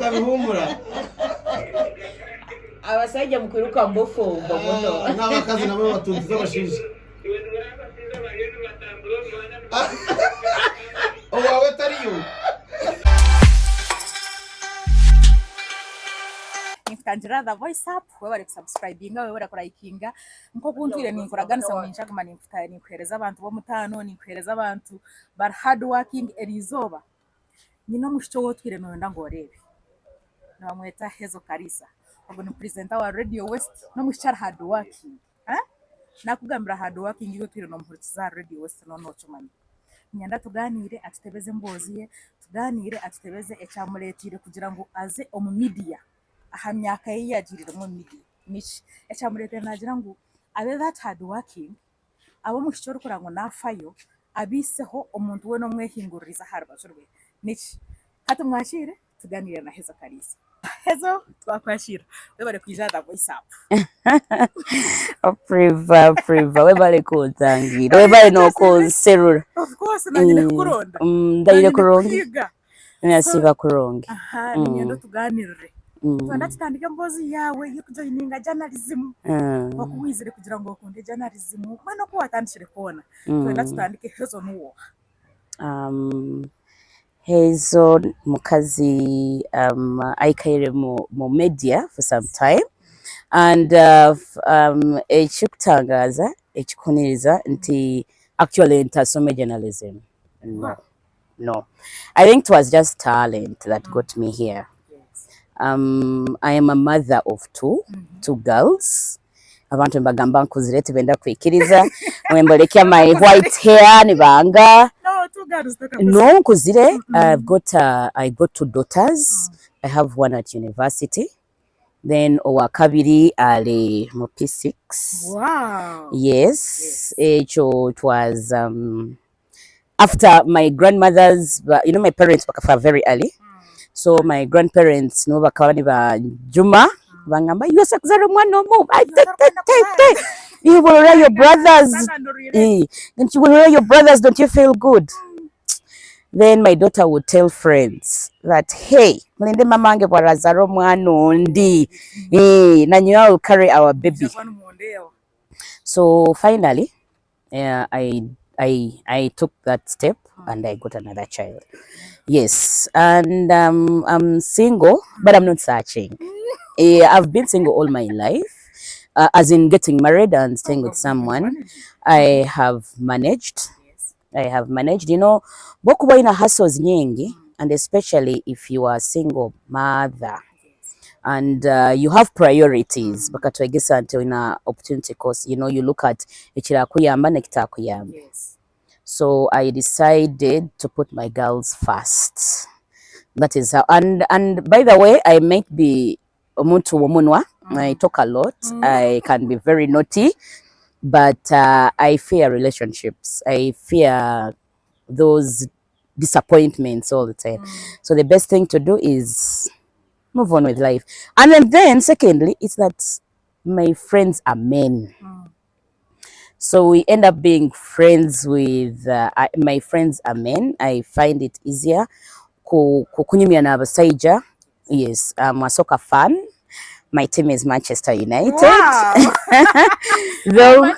utabihumura abasajja mukwiruka mbofombo muno n'abakazi nabo batunze abashinja owawe tariyo nifutangira the voice up wewe bari subscribinga wewe bari likinga nko kuntwire ninkuraganisa mu nshaka nifuta nikwereza abantu bo mutano nikwereza abantu bar hard working erizoba nyino mushyo wotwire no ndangorebe namweta Hazel Kaliisa ubu ni presenter wa Radio West no mushara hard working nakugambira hard working iyo twire no mpuriza Radio West no chumanye nyanda tuganire atitebeze mbozi ye tuganire atitebeze echamuletire kugira ngo aze omu media ahamyaka yiyagirira mu media nishi echamulete nagira ngo abe that hard working abo mushoro kurango nafayo abiseho umuntu we no mwehinguririza harbajurwe nishi hata mwashire tuganire na Hazel Kaliisa Hazel twakwashira webale kwijada voice up priva webale kutangira webale no konserura of course nanyine kuronda ndayire kuronga nasiba kuronga nyendo tuganirire twanda tutandika mbozi yawe yo kujoininga journalism bakuwizire kugira ngo bakunde journalism mwana ko watandishire kona twanda tutandike Hazel nuwo Hazel mukazi aikaire mu media for some time and ekikutangaza ekikuniriza nti actually ntasome journalism no I think it was just talent that got me here. I am a mother of two girls. Abantu mbagamba nkuzirete benda kwikiriza mwembolekya my white hair nibanga no two girls no nkuzire I got two daughters. I have one at university, then owakabiri ali mu P6. Wow. Yes. It was after my grandmothers, my parents were very early. So my grandparents no bakabani ba Juma bangamba you sakuzara mwana mo you will raise your brothers don't you will raise your brothers, don't you feel good? Then my daughter would tell friends that hey mlinde mamange bwa razaro mwana ondi na you will carry our baby. So finally I took that step and I got another child. Yes, and I'm single, but I'm not searching. I've been single all my life, as in getting married and staying with someone. I have managed. Bokuba ina hustles nyingi, and especially if you are a single mother and you have priorities. Bakatwegesa until ina opportunity cost. You look at echirakuyamba nekitakuyamba. Yes. So I decided to put my girls first. That is how, and by the way, I might be omuntu womunwa. I talk a lot. I can be very naughty, but I fear relationships. I fear those disappointments all the time. So the best thing to do is move on with life. And then secondly, it's that my friends are men. So we end up being friends with my friends are men. I find it easier kunyumya na abasaija. Yes, I'm a soccer fan. My team is Manchester United. Wow.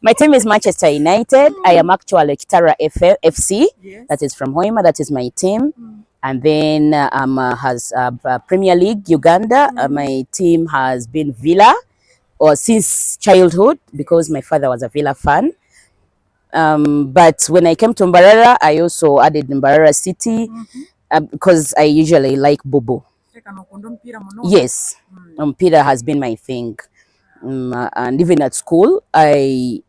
My team is Manchester United. I am actually Kitara FC. Yes. That is from Hoima. That is my team. And then has Premier League Uganda. My team has been Villa. Or since childhood, because my father was a Villa fan. But when I came to Mbarara, I also added Mbarara City because I usually like Bobo. Yes, Mpira has been my thing. And even at school, I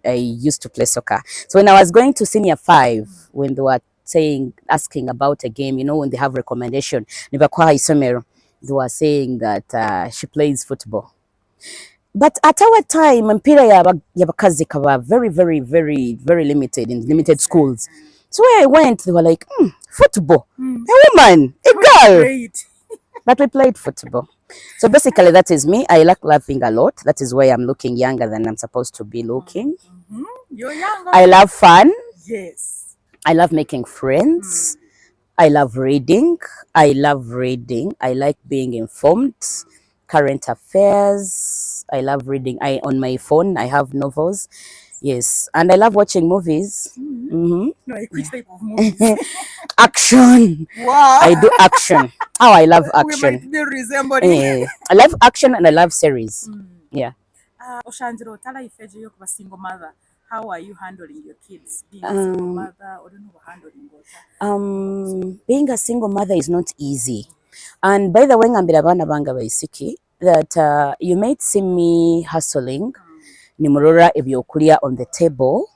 used to play soccer. So when I was going to senior 5, when they were asking about a game, when they have recommendation, they were saying that she plays football. But at our time, mpira yabakazi kaba very, very, very, very limited in limited schools. So where I went, they were like, football, a woman, a girl. But we played football. So basically, that is me. I like laughing a lot. That is why I'm looking younger than I'm supposed to be looking. You're younger. I love fun. Yes. I love making friends. I love reading. I love reading. I like being informed. Current affairs. I love reading. I on my phone I have novels. Yes, and I love watching movies. No, like which type of movies? Action. Wow. I do action. Oh, I love We might action. be resembling. I love action and I love series. Yeah. Oshanjiro, tala ifeje yo kuba single mother. How are you handling your kids? Being a single mother, or don't know handling what? Being a single mother is not easy. And by the way, ngambira bana banga baisiki that you might see me hustling, nimurora ebyokulya on the table,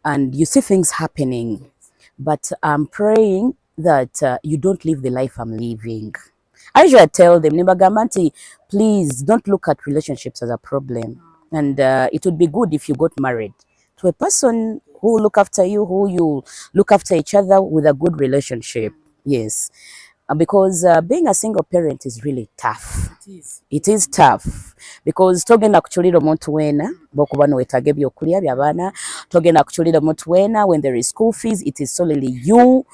and you see things happening. But I'm praying that you don't live the life I'm living. I usually tell them, Nibagamanti, please don't look at relationships as a problem. And it would be good if you got married to a person who look after you, who you look after each other with a good relationship. Yes. Because being a single parent is really tough. It is tough because togenda kuchulira omuntu wena bokuba nowetaaga ebyokulya by'abaana, togenda kuchulira omuntu wena when there is school fees, it is solely you.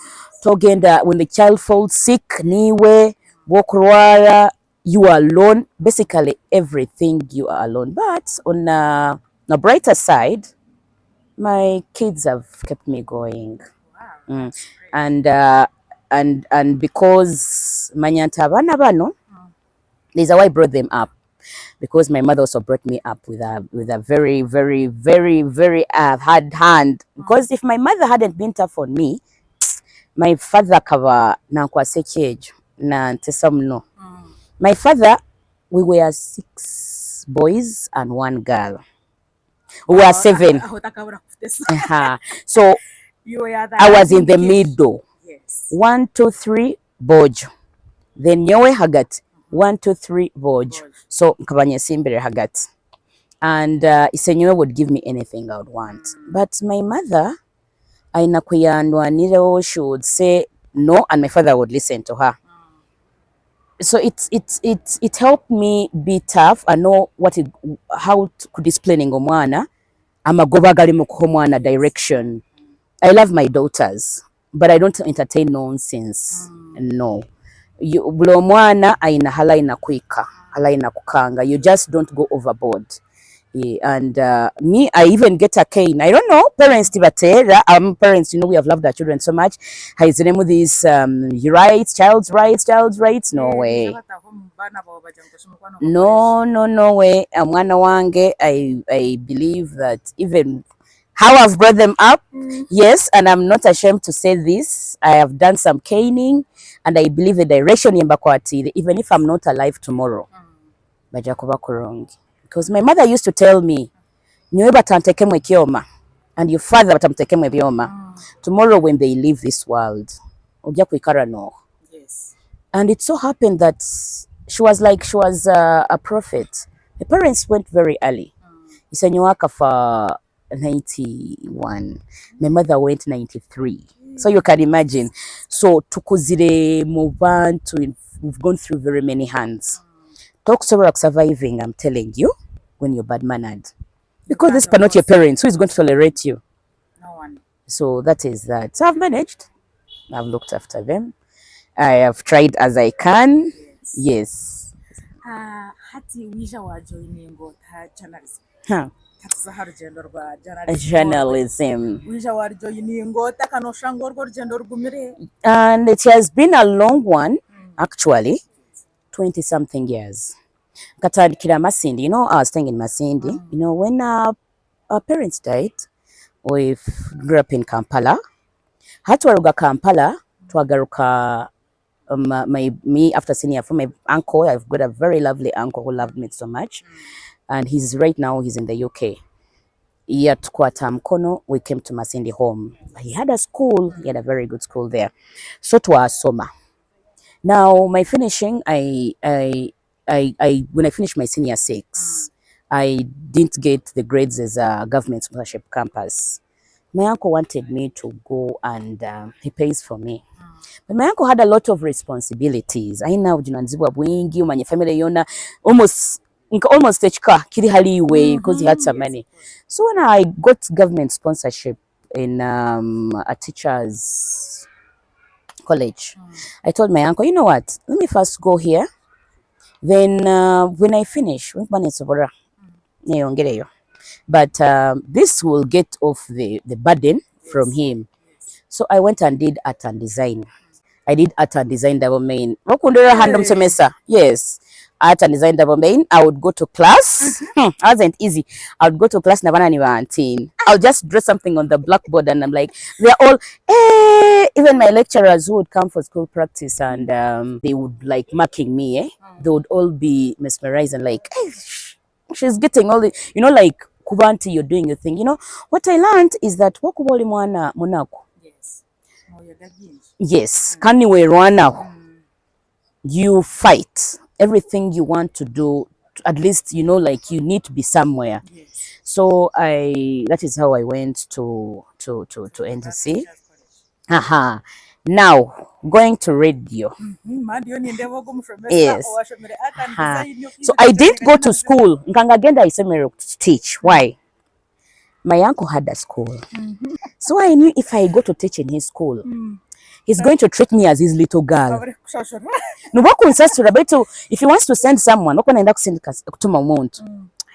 Togenda when the child falls sick, niwe bokurwara, you are alone. Basically everything you are alone. But on a brighter side, my kids have kept me going. Wow. And because manyanta abana bano, there's a why I brought them up, because my mother also brought me up with a very, very, very, very hard hand. Because if my mother hadn't been tough on me, my father kava nankwase kyejo na ntesa muno. My father, we were 6 boys and 1 girl. We were 7. So I was in the middle. Yes. 1, 2, 3 bojo. Then nyowe hagati. 1, 2, 3 bojo. So nkabanye simbere hagati. And isenyowe would give me anything I would want. But my mother, aina kuyandwaniro, she would say no, and my father would listen to her. So it helped me be tough and know how to discipline omwana amagoba gali mu kuha direction. I love my daughters, but I don't entertain nonsense. No. Buli omwana aina hala inakwika, hala inakukanga. You just don't go overboard. Yeah, and me, I even get a cane. I don't know, parents tibatera. Parents, we have loved our children so much. Has the name of these child's rights? No way. No way. Mwana wange, I believe that even how I've brought them up, yes, and I'm not ashamed to say this. I have done some caning, and I believe the direction yembakwatire, even if I'm not alive tomorrow. Bajakuba kurungi. Because my mother used to tell me, "Nyowe batantekemwe kioma, and your father batamtekemwe byoma. Tomorrow when they leave this world, ojja kwikara no." Yes. And it so happened that she was a prophet. My parents went very early. Isenyowe akafa 91. My mother went 93. So you can imagine. So tukuzire mu bantu, we've gone through very many hands. Talk about surviving, I'm telling you, when you're bad-mannered. Because these are not your parents. Who is going to tolerate you? No one. So that is that. So I've managed. I've looked after them. I have tried as I can. Yes. Hati wisha wa joining journalism. Huh. Katuzaha rugendo rwa journalism. Journalism. Wisha wa joining takanoshango rwo rugendo rugumire. And it has been a long one, actually. 20-something years. Katandikira Masindi, I was staying in Masindi. When our parents died, we grew up in Kampala. Hatwaruga Kampala, twagaruka me after senior from my uncle. I've got a very lovely uncle who loved me so much. And he's in the UK. Yatukwata mkono, we came to Masindi home. He had a school, he had a very good school there. So twasoma. Now, my finishing, when I finished my senior 6, I didn't get the grades as a government scholarship campus. My uncle wanted me to go and he pays for me. But my uncle had a lot of responsibilities. I know jinanzibwa bwingi, umanye family yona, almost kiri hali way because he had some money. So when I got government sponsorship in a teacher's college. I told my uncle, you know what? Let me first go here. Then when I finish, but this will get off the burden from him. So I went and did art and design. I did art and design double main. Random semester. Yes. Art and design double main. I would go to class. Wasn't easy. I would go to class I'll just draw something on the blackboard and I'm like, they're all even my lecturers who would come for school practice and they would like marking me, they would all be mesmerized and like, hey, she's getting all the, like kubanti, you're doing your thing. What I learned is that wakuboli mwana monako. Yes, you fight everything you want to do. At least like you need to be somewhere. So that is how I went to NTC. Now going to radio. Yes. So I didn't go to school. Nkangagenda isemero to teach. Why? My uncle had a school. So I knew if I go to teach in his school, he's going to treat me as his little girl. If he wants to send someone,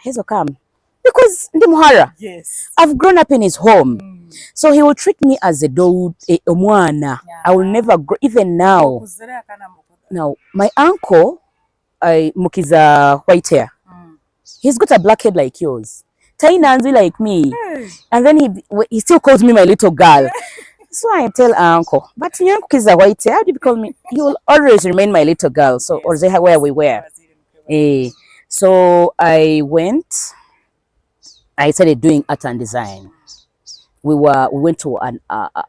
Hazel come. Because yes. I've grown up in his home. So he will treat me as a dog, omwana. I will never grow, even now. Now, my uncle, Mukiza white hair, he's got a black head like yours. Tiny like me. And then he still calls me my little girl. So I tell uncle, but your uncle is a white hair. How do you call me? You will always remain my little girl. So, or they where we were. So I started doing art and design. We went to an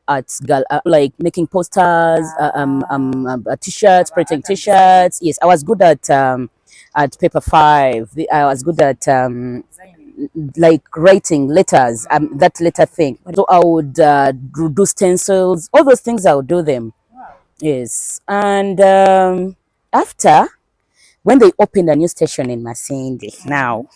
arts gal, like making posters, t-shirts, printing t-shirts. Yes, I was good at paper 5. I was good at like writing letters, that letter thing. So I would do stencils, all those things. I would do them. Wow. Yes, and after when they opened a new station in Masindi, now.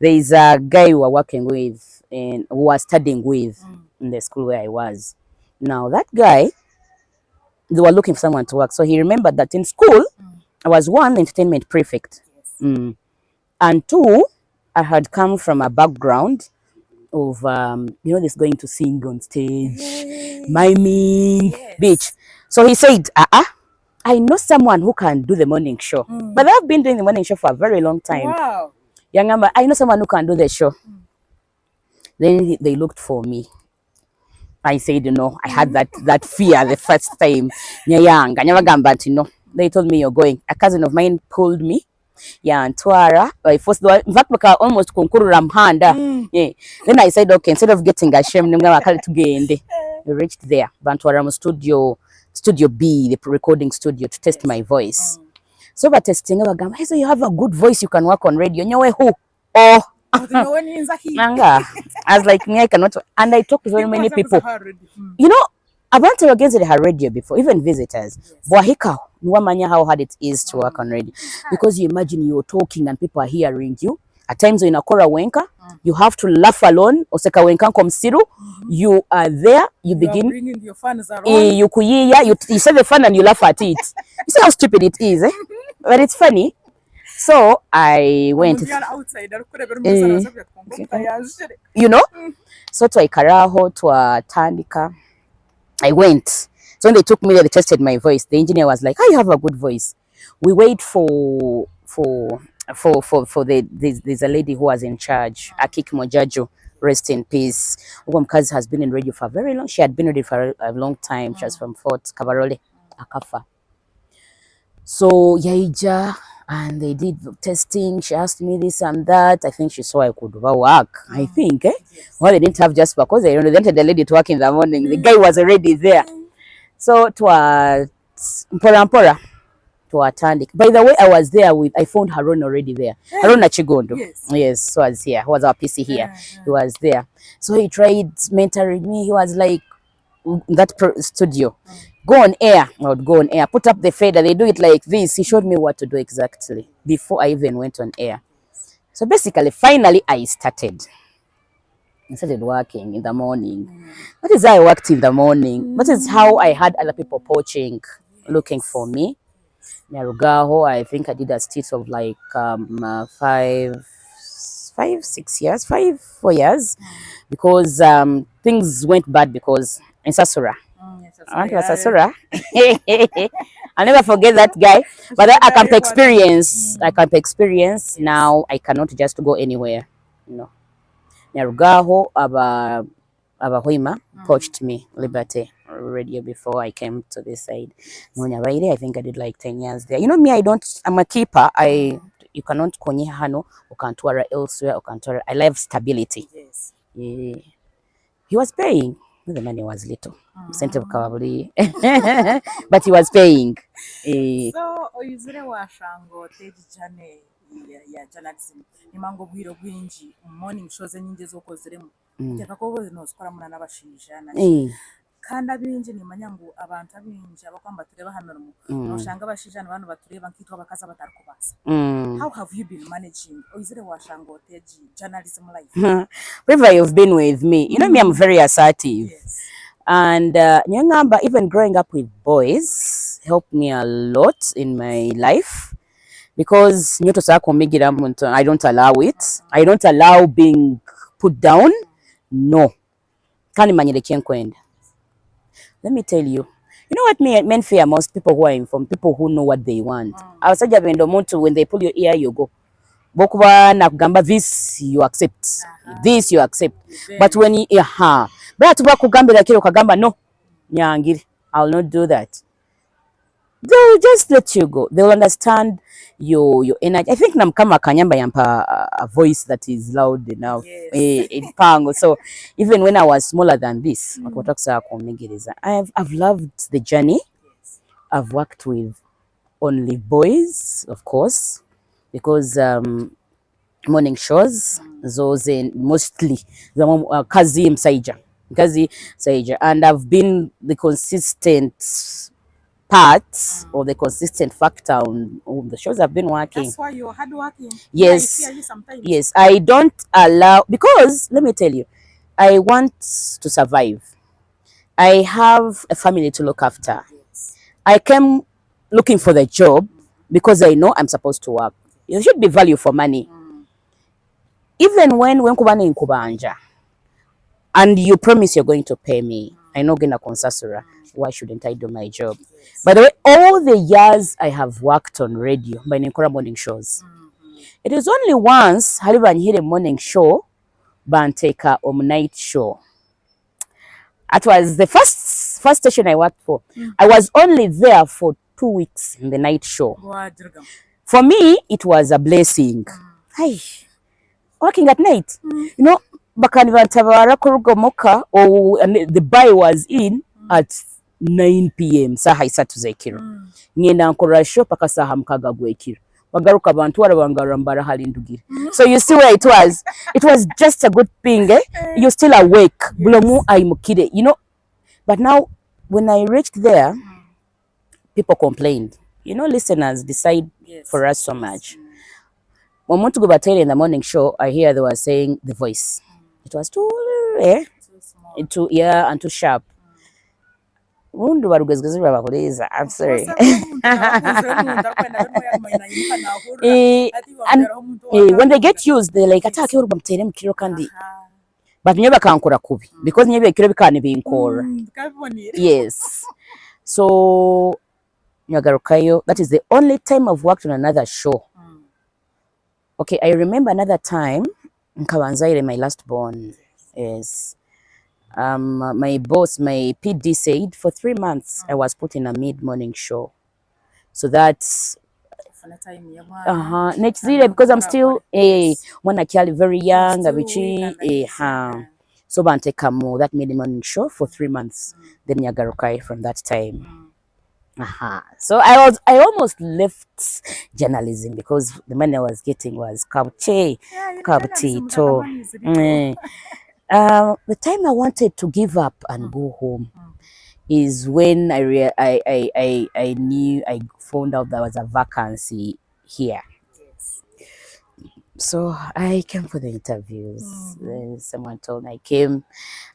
There is a guy we were working with and who was studying with in the school where I was. Now that guy, they were looking for someone to work. So he remembered that in school, I was 1, entertainment prefect. Yes. And 2, I had come from a background of, this going to sing on stage, miming, beach. So he said, I know someone who can do the morning show. But I've been doing the morning show for a very long time. Wow. I know someone who can do the show. Then they looked for me. I said, I had that fear the first time. They told me you're going. A cousin of mine pulled me. And Twara. In fact, almost yeah. Then I said, okay, instead of getting ashamed, we reached there. Bantwara Studio B, the recording studio, to test my voice. So by testing, so you have a good voice, you can work on radio. Who? Oh, I was like, me, I cannot. And I talked to very many people. I've went against her radio before, even visitors. Boahika, how hard it is to work on radio. Because you imagine you're talking and people are hearing you. At times in a kora wenka, you have to laugh alone. Oseka wenka komsiru, you are there, you begin. Bringing your fans around. You say the fun and you laugh at it. You see how stupid it is, eh? But it's funny. So I went. So to Ikaraho, to Tandika, I went. So when they took me there, they tested my voice. The engineer was like, "Oh, you have a good voice." We wait for there's a lady who was in charge, Akik Mojaju, rest in peace. Mkazi has been in radio for very long. She had been in radio for a long time. She was from Fort Kabarole, Akafa. So Yaija, and they did testing. She asked me this and that. I think she saw I could work. I think, well, they didn't have just because they wanted the lady to work in the morning. The guy was already there. So it was Mpora. To attend it. By the way, I was there I found Haron already there. Haron Chigondo. Yes, was here. He was our PC here. He was there. So he tried mentoring me. He was like, that studio. Go on air. I would go on air. Put up the fader. They do it like this. He showed me what to do exactly before I even went on air. So basically, finally, I started. I started working in the morning. That is how I worked in the morning. That is how I had other people poaching, looking for me. Nyarugaho, I think I did a stint of like 6 years, 4 years, because things went bad because in Sasura. I went to Sasura. I'll never forget that guy. But I can experience. I can experience. Now I cannot just go anywhere. You know. Nyarugaho, Abahoima poached me, Liberty Radio, before I came to this side. I think I did like 10 years there. You know me, I'm a keeper. You cannot konye hano, ukantwara elsewhere, ukantwara. I love stability. Yes. Yeah. He was paying. The money was little. Incentive probably. But he was paying. So oyizire washango teji chane ya journalism nimango bwiro bwinji morning shows enyingi zokoziremu cyaka ko boze no skora muna nabashija na kandi abinji nimanya ngo abantu abinji abakwamba tureba hano no shanga abashija n'abantu batureba nkitwa bakaza batarukubasa. How have you been managing oyizire washango teji journalism life? River, you've been with me. You know me, I'm very assertive. Yes. And Nyangamba, even growing up with boys, helped me a lot in my life, because I don't allow it. I don't allow being put down. No. Let me tell you. You know what men fear most? People who are informed, people who know what they want. I was when they pull your ear, you go. Bokuba nakugamba this you accept. This you accept. But when you but bakugambira kiro kagamba no. Nyangiri, I'll not do that. They'll just let you go. They'll understand your energy. I think namkama kanyamba yampa a voice that is loud enough. In pango. So even when I was smaller than this, I've loved the journey. I've worked with only boys, of course, because morning shows those mostly kazi msaija, and I've been the consistent part or the consistent factor on the shows I've been working. That's why you're hardworking. Yes. I fear you sometimes. Yes, I don't allow, because let me tell you, I want to survive. I have a family to look after. Yes. I came looking for the job because I know I'm supposed to work. There should be value for money. Even when kubana in kubanja and you promise you're going to pay me, I know gonna consasura. Why shouldn't I do my job? Yes. By the way, all the years I have worked on radio by Ninkora morning shows, it is only once Haliban hit a morning show, Banteka night show. It was the first station I worked for. I was only there for 2 weeks in the night show. For me, it was a blessing. Hey, working at night, you know, the buy was in at 9 p.m. Saha isatu zekiro. Ngenda nkora show paka saha mkaga gwekiro. Bagaruka abantu warabangarambara halindugire. So you see where it was. It was just a good thing, eh? You're still awake. Bulomu aimukire, you know. But now when I reached there, people complained. You know, listeners decide for us so much. When I went to go back in the morning show, I hear they were saying the voice. It was too small. And too sharp. I'm sorry. When they get used, they're like, attack your kandi. But never can kubi because never can be in core. Yes. So Nyagarukayo, that is the only time I've worked on another show. Okay, I remember another time, Nkawanzaire, my last born, is my boss, my PD said for 3 months I was put in a mid-morning show. So that's next year, because I'm still when I was very young, so Banteka that mid-morning show for 3 months. Then Nyagarukai from that time. So I almost left journalism because the money I was getting was kabutito. The time I wanted to give up and go home is when I knew, I found out there was a vacancy here. So I came for the interviews. Someone told me I came,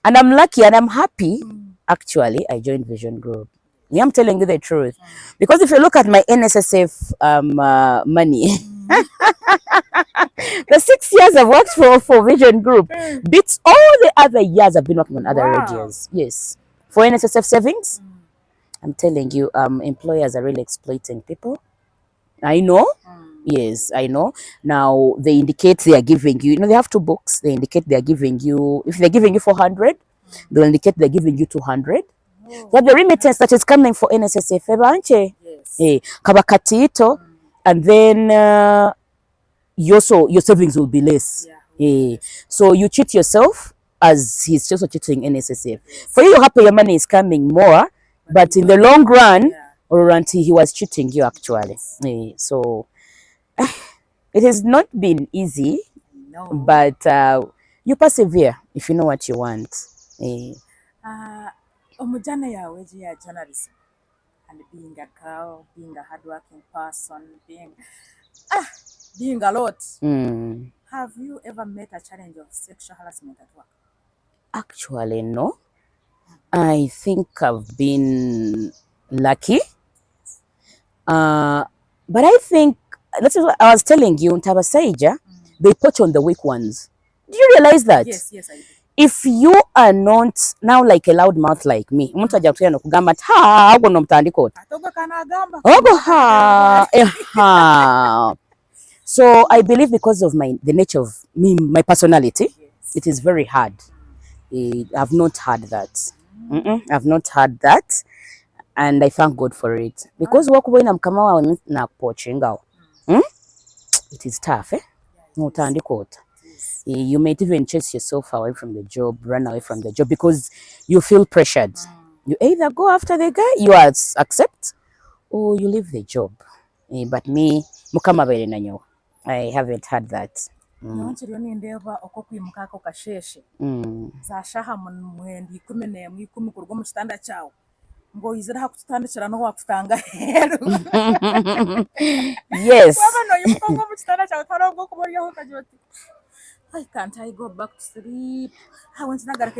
and I'm lucky and I'm happy. Actually, I joined Vision Group. Me, I'm telling you the truth, because if you look at my NSSF money, the 6 years I've worked for Vision Group beats all the other years I've been working on other radios. Yes, for NSSF savings, I'm telling you, employers are really exploiting people. I know. Yes, I know. Now they indicate they are giving you, they have two books. They indicate they are giving you, if they're giving you 400, they'll indicate they're giving you 200. But the remittance that is coming for NSSF, kabakatito, and then your savings will be less. So you cheat yourself as he's also cheating NSSF. For you, happy your money is coming more, but in the long run, or until he was cheating you actually. So it has not been easy, but you persevere if you know what you want. Omujana yawe ya journalism and being a girl, being a hardworking person, being a lot. Have you ever met a challenge of sexual harassment at work? Actually, no. I think I've been lucky. But I think that's what I was telling you, Tabasaija, they poach on the weak ones. Do you realize that? Yes, I do. If you are not now like a loud mouth like me, mtu ajakutia na kugamba ha ago no mtandiko. Atogo kana agamba. Ogo ha. So I believe because of the nature of me, my personality, it is very hard. I've not had that. I've not had that. And I thank God for it. Because it is tough, eh? No tandikota. You might even chase yourself away from the job, run away from the job because you feel pressured. You either go after the guy, you accept, or you leave the job. But me, I haven't had that. Yes. Can't I go back to sleep? I want to go to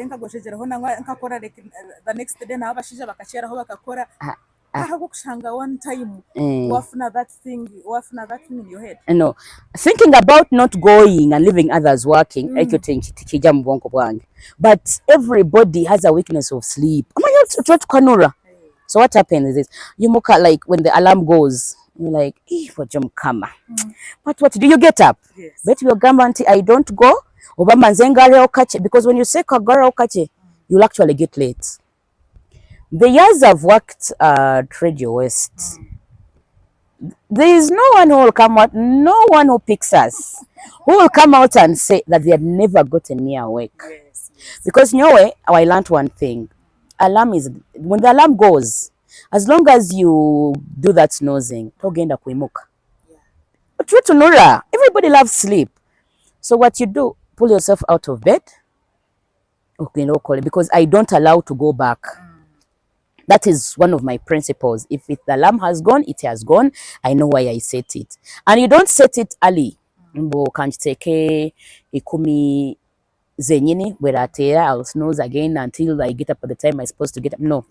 the next day now. One time, that thing in your head. No, thinking about not going and leaving others working, but everybody has a weakness of sleep. So what happens is this: you look at like when the alarm goes, you're like, but what do you get up? Yes. Bet your auntie I don't go. Because when you say kagara okache, you'll actually get late. The years I've worked at Radio West, there is no one who will come out, no one who picks us, who will come out and say that they had never gotten me awake. Yes. Because I learned one thing. Alarm is, when the alarm goes, as long as you do that snoozing, togenda kuimuka. But try to Nora, everybody loves sleep. So what you do, pull yourself out of bed. Okay, no call it, because I don't allow to go back. That is one of my principles. If the alarm has gone, it has gone. I know why I set it. And you don't set it early. Can't take ikumi zenyini where I'll snooze again until I get up at the time I'm supposed to get up. No.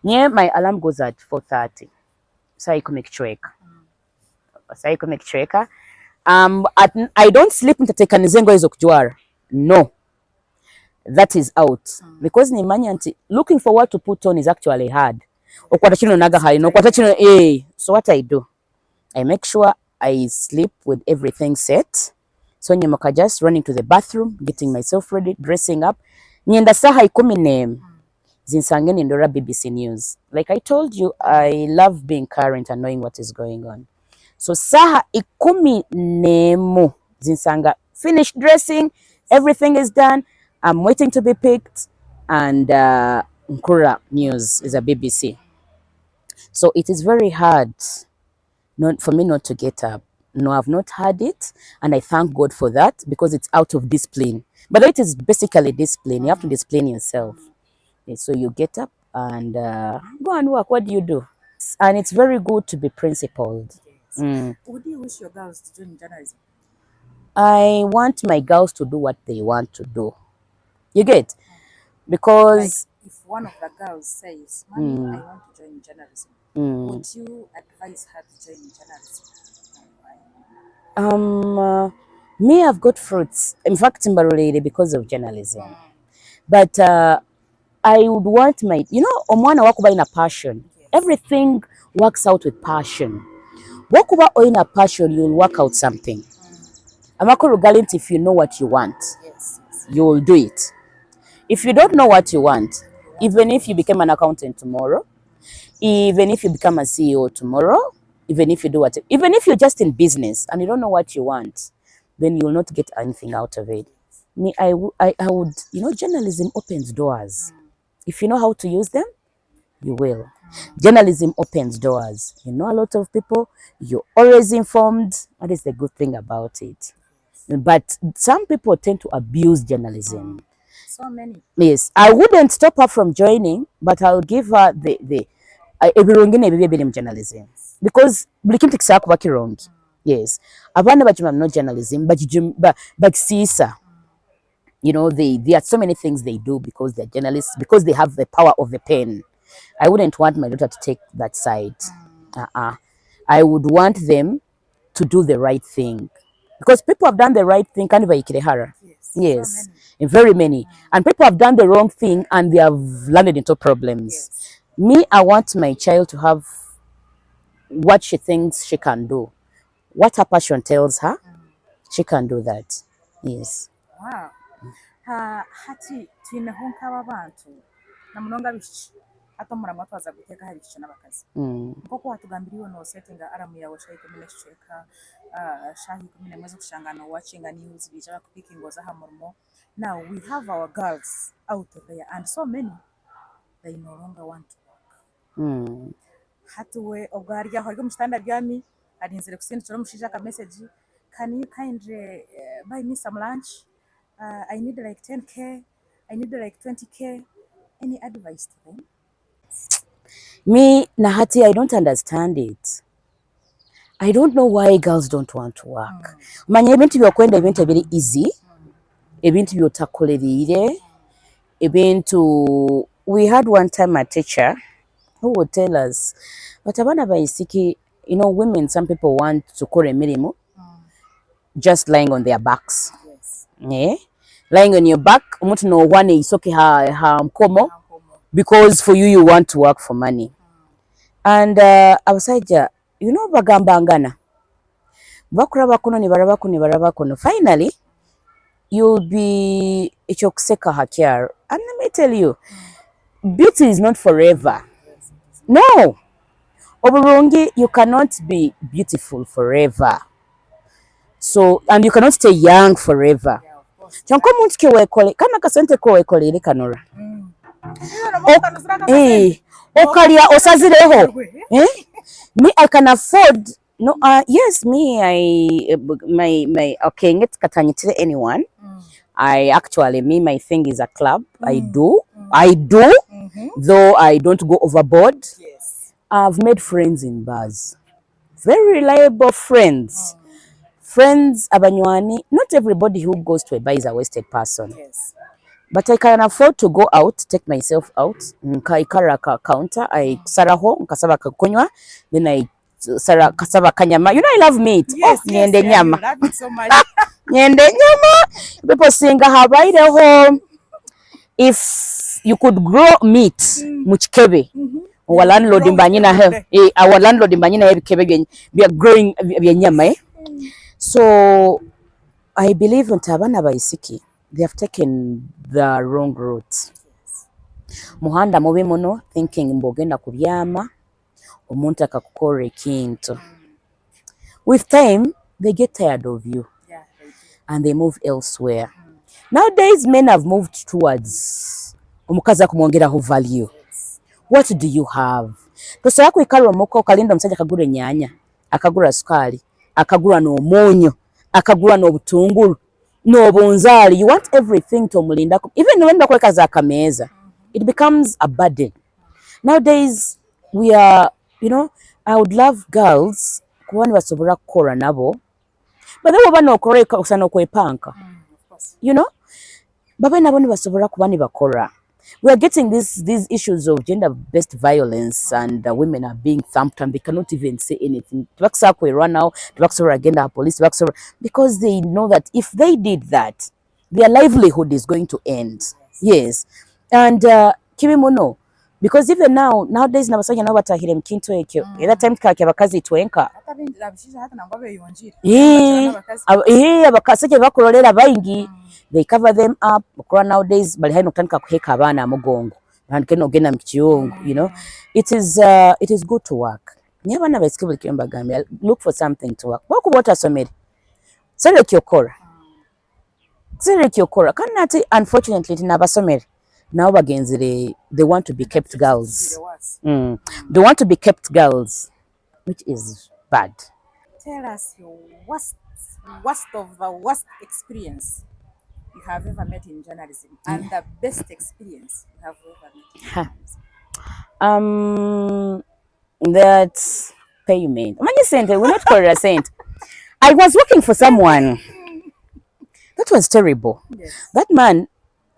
Yeah, my alarm goes at 4:30. So I can make chweka. I don't sleep nitateka nizengo hizo kujwara. No. That is out. Because looking for what to put on is actually hard. So what I do, I make sure I sleep with everything set. So nyemoka just running to the bathroom, getting myself ready, dressing up. Nyenda saha 10 zinsangeni ndora BBC News. Like I told you, I love being current and knowing what is going on. So saha 10 zinsanga finished dressing, everything is done. I'm waiting to be picked, and Nkura News is a BBC. So it is very hard for me not to get up. No, I've not had it, and I thank God for that, because it's out of discipline. But it is basically discipline. You have to discipline yourself. So you get up and go and work. What do you do? And it's very good to be principled. What do you wish your girls to join journalism? I want my girls to do what they want to do. You get? Like, Because if one of the girls says, Mommy, I want to join journalism, would you advise her to join journalism? And why? me, I've got fruits. In fact, Timberlake because of journalism. But I would want my, omwana wakuba in a passion. Yes. Everything works out with passion. Wakuba in a passion, you'll work out something. Amakuru gallant, if you know what you want, Yes. you will do it. If you don't know what you want, even if you become an accountant tomorrow, even if you become a CEO tomorrow, even if you do what, even if you're just in business and you don't know what you want, then you will not get anything out of it. Me, I would, journalism opens doors. If you know how to use them, you will. Journalism opens doors. You know a lot of people, you're always informed. That is the good thing about it. But some people tend to abuse journalism. So many. Yes, I wouldn't stop her from joining, but I'll give her the ebirungi nebibye biri mu journalism because buli kintu kisobola kuba kirungi. Yes, abaana bajima no journalism bakisiisa. There are so many things they do because they're journalists, because they have the power of the pen. I wouldn't want my daughter to take that side. I would want them to do the right thing because people have done the right thing. Kind of yes, So very many, and people have done the wrong thing and they have landed into problems. Yes. Me, I want my child to have what she thinks she can do, what her passion tells her, she can do that. Yes. Wow. Hati tuineho nk'abantu namunonga biki ate omuramu twaza guteeka hari biki n'abakazi nk'oku watugambiriwe noosetinga aramu yawe shahi ikumi n'ekicweka shahi ikumi n'emwe z'okushanga noowakinga news biija bakupikingoza aha murimo. Now we have our girls out there and so many they no longer want to work. Hati we ubwo hari aho ari mu kitanda aryamye arinzire kusindikira omushaija aka message, can you kindly buy me some lunch? I need like 10K, I need like 20K. Any advice to them? Me, Nahati, I don't understand it. I don't know why girls don't want to work. Manya ebintu byokwenda ebintu ebiri easy, ebintu byotakolerire, ebintu. We had one time a teacher who would tell us, but abana baisiki, women, some people want to kore emirimu just lying on their backs. Yes. Yeah? Lying on your back, umuntu no one isoke ha mkomo because for you want to work for money. And abasaija, bagambangana. Bakura bakuno ni baraba kuno. Finally, you'll be ekyokuseka hakyar. And let me tell you, beauty is not forever. No. Oburungi, you cannot be beautiful forever. So, and you cannot stay young forever. Chanko muntu ke wekole kana kasente ko wekole ile kanora. Okalia osazireho. Me, I can afford. No, yes, me, my okay, nget katanyitire anyone. My thing is a club. I do, though I don't go overboard. Yes. I've made friends in bars, very reliable friends. Friends, abanywani. Not everybody who goes to a bar is a wasted person. Yes. But I can afford to go out, take myself out. Nkaikara ka counter, I saraho, nkasaba kakunywa, then I kasaba kanyama. I love meat. Yes, nyende nyama. I love it so much. Nyende nyama. People sing habaire home. If you could grow meat, muchikebe. Our landlord imbanyina he. Our landlord imbanyina he bikebe we are growing nyama. So I believe in Tabana Baisiki. They have taken the wrong route. Muhanda mubi muno thinking mbogenda kubyama omuntu akakukora ekintu. With time they get tired of you. Yeah, they do. And they move elsewhere. Nowadays men have moved towards omukazi akumwongeraho value. What do you have? Tosobola kwikala omuka okalinda omusajja akagura ennyanya, akagura sukali, akagura n'omunyo, akagura n'obutungulu, n'obunzaali. You want everything to mulinda. Even when nakweka za kameza, it becomes a burden. Nowadays, we are, I would love girls, kubani basobola kukora nabo, but then bano okoreka osana okwepanka, Of course. you know, babe nabo nibasobola kuba nibakora. We are getting these issues of gender-based violence, and women are being thumped and they cannot even say anything. We run now, agenda police, because they know that if they did that, their livelihood is going to end. Yes. And kibimuno, because even nowadays nabasajja nabo batahire mu kintu ekyo. Era time kake abakazi twenka. Abasajja bakulolera bayingi. They cover them up. Okura nowadays bali haino kutandika kuheka abaana mugongo. Bandikeno ogenda mu kiyungu, you know. It is good to work. Nye abaana baisike buli kimu bagambye, look for something to work. Wakuba otasomere. Sere kyokora. Kandi ati unfortunately tinabasomere. Nabo bagenzire, they want to be kept girls. They want to be kept girls, which is bad. Tell us your worst of the worst experience you have ever met in journalism and the best experience you have ever met. That's payment. Many cent, we're not called a cent. I was working for someone. That was terrible. Yes. That man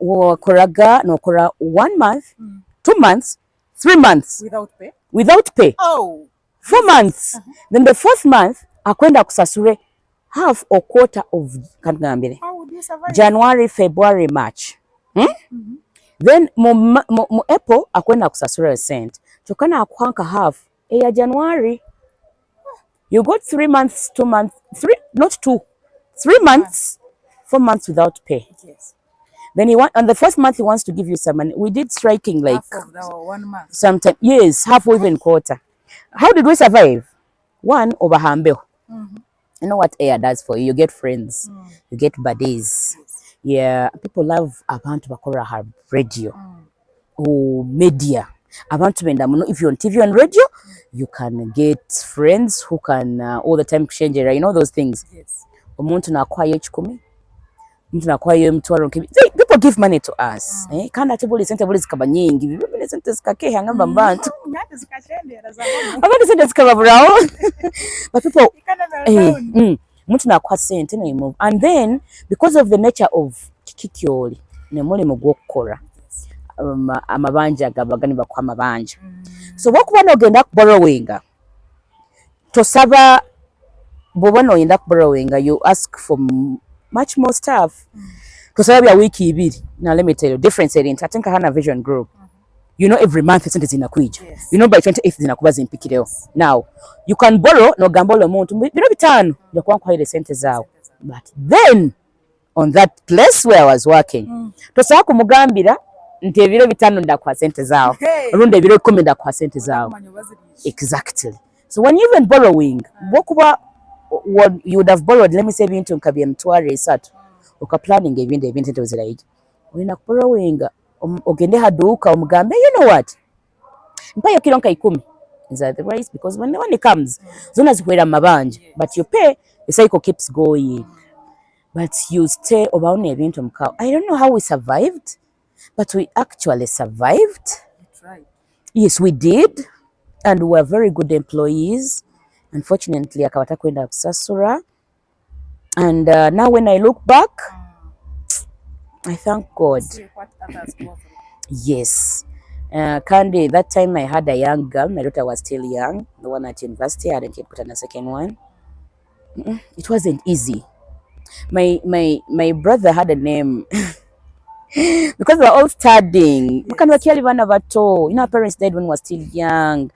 wakoraga nokora 1 month, 2 months, 3 months Without pay? Oh. 4 months. Then the 4th month akwenda kusasure half or quarter of kangambire. How would you survive? January, February, March. Then mu April akwenda kusasura a cent. Chokana akwanka half ya January. You got 3 months, 2 months, 3 months, 4 months without pay. Yes. Then on the 1st month he wants to give you some money. We did striking like half of the 1 month. Sometime, yes, half or even quarter. How did we survive? One, over Hambel. You know what air does for you? You get friends, you get buddies. Yes. Yeah, people love abantu bakora have radio or media. Abantu benda muno, if you're on TV and radio, you can get friends who can all the time change, you know those things. Yes. Omuntu nakwayo chikumi. Mtu nakwayo mtwaro nkibi. People give money to us. Kandi ate buli sente buli zikaba nyingi. Bibele sente zikakeha ngamba mbantu. Ngate zikachendera zabamu. Abantu sente zikaba burawo. But people mtu nakwa sente na move. And then because of the nature of kikikyoli ne mulimu gw'okukora amabanja gabagani bakwa amabanja. So wakuba nogenda borrowing tosaba bobona oyenda borrowing, you ask for much more stuff. Tosaba bya wiki ibiri. Now let me tell you difference in Tatenka Hana Vision Group. You know every month sente zinakuija. Yes. You know by 28th zinakuba zimpikireo. Now you can borrow no gambolo muntu biro bitano ndio kwa ile sente zao. But then on that place where I was working tosaba kumugambira nti ebiro bitano ndakwa sente zao. Rundi ebiro 10 ndakwa sente zao. Exactly. So when you even borrowing, bokuba what you would have borrowed, let me say bintu nkabye mtware isatu. Uka planning ebintu nte uziraije. Wina borrowing ogende haduka omugambe, you know what? Mpayo kilonka 10. Is that the right? Because when it comes, zona zikwera mabanja, but you pay, the cycle keeps going. But you stay obaone ebintu mkao. I don't know how we survived, but we actually survived. That's right. Yes, we did. And we were very good employees. Unfortunately, akawata kwenda kusasura. And now when I look back, I thank God. See what others go through. Yes. Kandi, that time I had a young girl. My daughter was still young. The one at university, I hadn't yet put on a second one. It wasn't easy. My brother had a name because we were all studying. Yes. You know, our parents died when we were still young.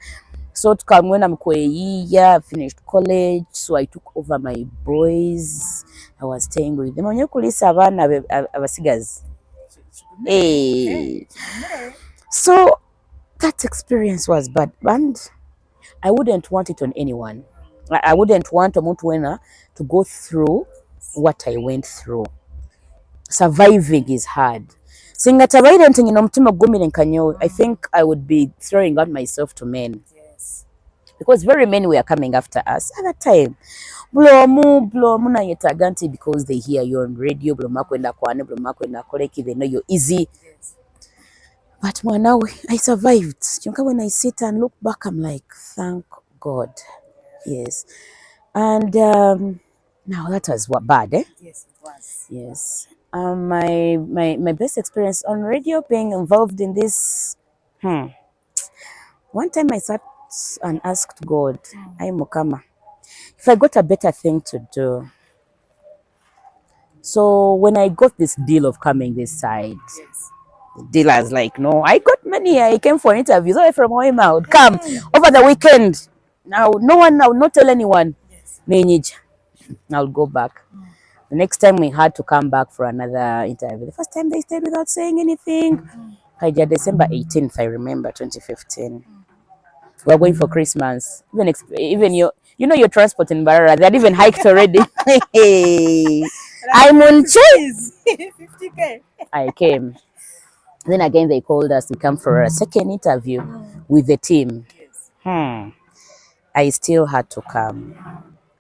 So when I'm finished college, so I took over my boys. I was staying with them. Hey. So that experience was bad, and I wouldn't want it on anyone. I wouldn't want a to go through what I went through. Surviving is hard. I think I would be throwing out myself to men. Yes. Because very many were coming after us at that time. Blomu na yetaganti because they hear you on radio. Blomu kwenda kwane, blomu kwenda koleki. They know you're easy. Yes. But now I survived. When I sit and look back, I'm like, thank God. Yes. And Now that was what bad, eh? Yes, it was. Yes. My best experience on radio being involved in this. One time I sat and asked God, "Ay Mukama, if I got a better thing to do." So when I got this deal of coming this side, Yes. the dealer's like, "No, I got money. I came for interviews all from home out. Come over the weekend. Now, no one now, not tell anyone. Yes. Menyija. I'll go back." The next time we had to come back for another interview. The first time they stayed without saying anything. Kaija December 18th, I remember, 2015. We were going for Christmas. Even you know your transport in Barara, they had even hiked already. I'm on chase. 50K. I came. Then again they called us to come for a second interview with the team. Yes. I still had to come.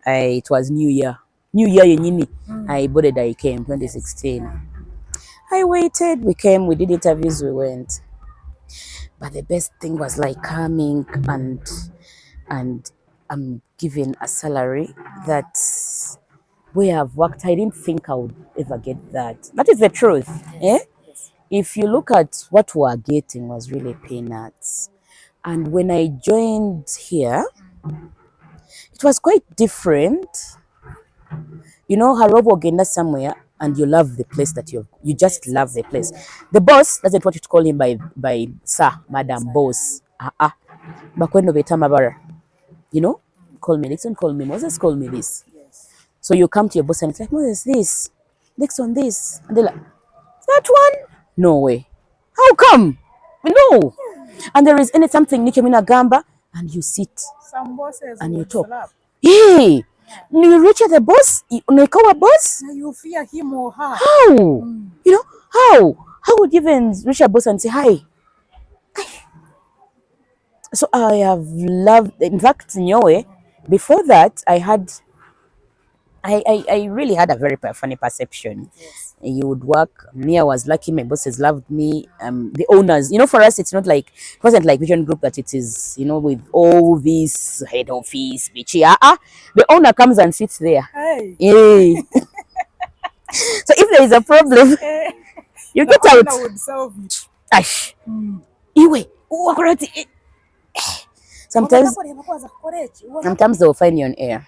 It was New Year. New Year yenyini. I boarded, I came 2016. I waited, we came, we did interviews, we went. But the best thing was like coming and I'm given a salary that where I've worked, I didn't think I would ever get that. That is the truth. Eh? Yes. If you look at what we are getting was really peanuts. And when I joined here, it was quite different. You know, Harobo Genda somewhere and you love the place that you just love the place. The boss doesn't want you to call him by sir, madam, boss. Bakwendo betamabara. You know, call me Nixon, call me Moses, call me this. Yes. So you come to your boss and it's like, Moses, this, Nixon, this. And they're like, that one? No way. How come? No. And there is something Nikemina Gamba, and you sit Some bosses and you would talk. slap. Hey, you reach the boss, unaikawa boss? Now you fear him or her. How? You know, how? How would you even reach a boss and say hi? So I have loved, in fact, Nyoe, before that, I really had a very funny perception. Yes. You would work. Me, I was lucky. My bosses loved me. The owners, you know, for us, it's not like, it wasn't like Vision Group that it is, you know, with all this head office, bitchy. The owner comes and sits there. Hey. Yeah. So if there is a problem, you get The out. owner would solve it. Ash. Iwe. Wakorati. Sometimes they'll find you on air.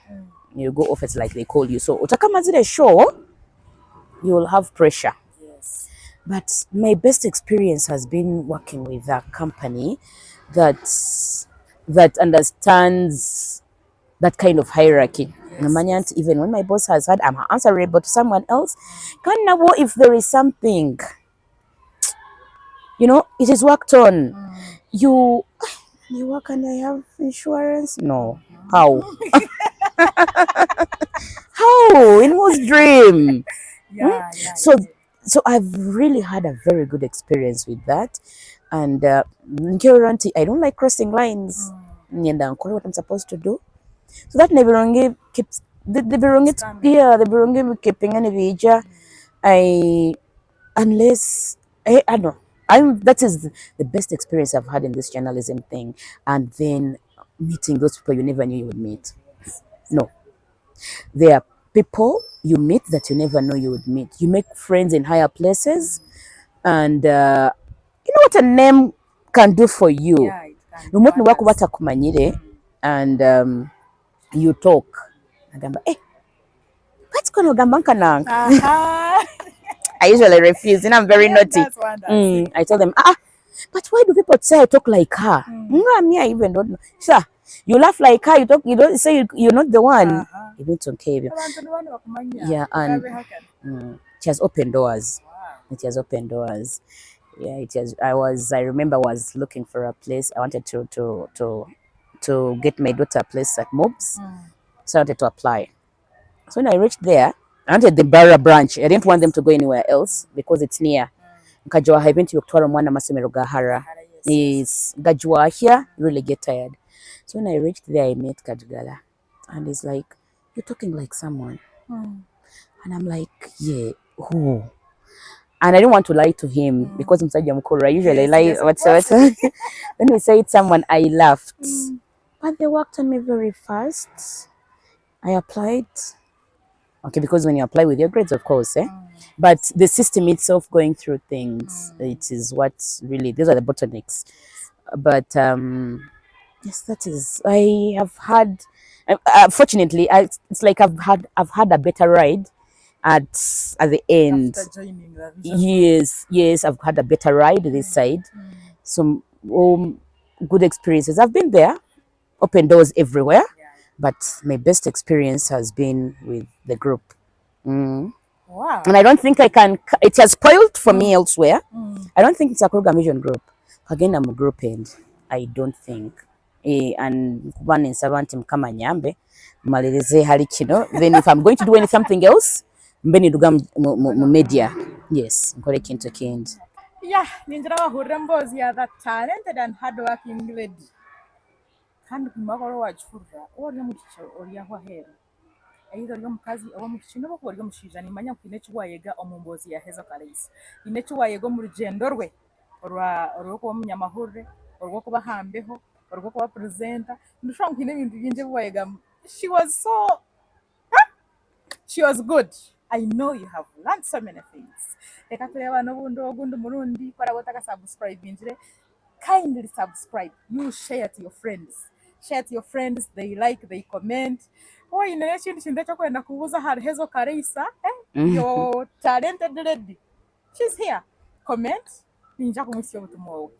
You go off, it's like they call you. So utakama zile show, you will have pressure. Yes. But my best experience has been working with a company that understands that kind of hierarchy. Yes. Even when my boss has had, I'm answerable to someone else. Can't know if there is something, you know, it is worked on. You work and I have insurance? No. How? How? It was dream. Yeah. So I've really had a very good experience with that. And I don't like crossing lines. Nienda nkole what I'm supposed to do. So that nebironge keeps the bironge the bironge keeping any vija. I don't know. That is the best experience I've had in this journalism thing. And then meeting those people you never knew you would meet. No. There are people you meet that you never know you would meet. You make friends in higher places, and you know what a name can do for you. Yeah, it can do wonders. And you talk. What's going on? I usually refuse, and I'm very naughty. That's wonderful. I tell them, but why do people say I talk like her? Me, I even don't know. Sir, you laugh like her, you don't say you're not the one. It's okay. Yeah, and it has opened doors. Wow. It has opened doors. Yeah, it has. I remember I was looking for a place. I wanted to get my daughter a place at Mobs. So I wanted to apply. So when I reached there, I wanted the Barra branch. I didn't want them to go anywhere else because it's near. Nkajua haibenti yokutwara mwana masomero gahara. Is Gajwa here, really get tired. So when I reached there, I met Kajgala. And he's like, you're talking like someone. And I'm like, yeah, who? And I didn't want to lie to him because I'm such a mkuru. I usually lie whatsoever. When he said someone, I laughed. But they worked on me very fast. I applied. Okay, because when you apply with your grades, of course, but the system itself going through things, it is what really, those are the bottlenecks. But yes, that is. I have had. Fortunately, it's like I've had a better ride at the end. After joining the Yes, I've had a better ride this side. Some good experiences. I've been there, open doors everywhere, but my best experience has been with the group. Wow. And I don't think I can. It has spoiled for me elsewhere. I don't think it's a Kruger Mission group. Again, I'm a group end. I don't think. And one in Savantim kama nyambe maleleze hali kino. Then if I'm going to do something else, mbeni duga mu media. Yes, nkole kintu kindi. Yeah, ninjira bahurira mbozi ya that talented and hardworking lady. Kandi kumagoro wachurra ori mu kicho ori aho hera. Either yo mukazi oba mu kicho no ori mu shija ni manya kine chiwayega omumbozi ya Hazel Kaliisa. Ine chiwayego mu rugendo rwe orwo ko munyamahurre orwo kuba hambeho orwo kuba presenter ndushobora kine ibintu byinje buwayega. She was good. I know you have learned so many things. Reka tureba n'ubundi ogundi murundi kora botaka subscribe injire. Kindly subscribe. You share to your friends. Share to your friends. They like, they comment. Oh, in the nation, cyo kwenda kubuza hari Hazel Kaliisa, your talented lady. She's here. Comment. Ninja kumusiyo butumo.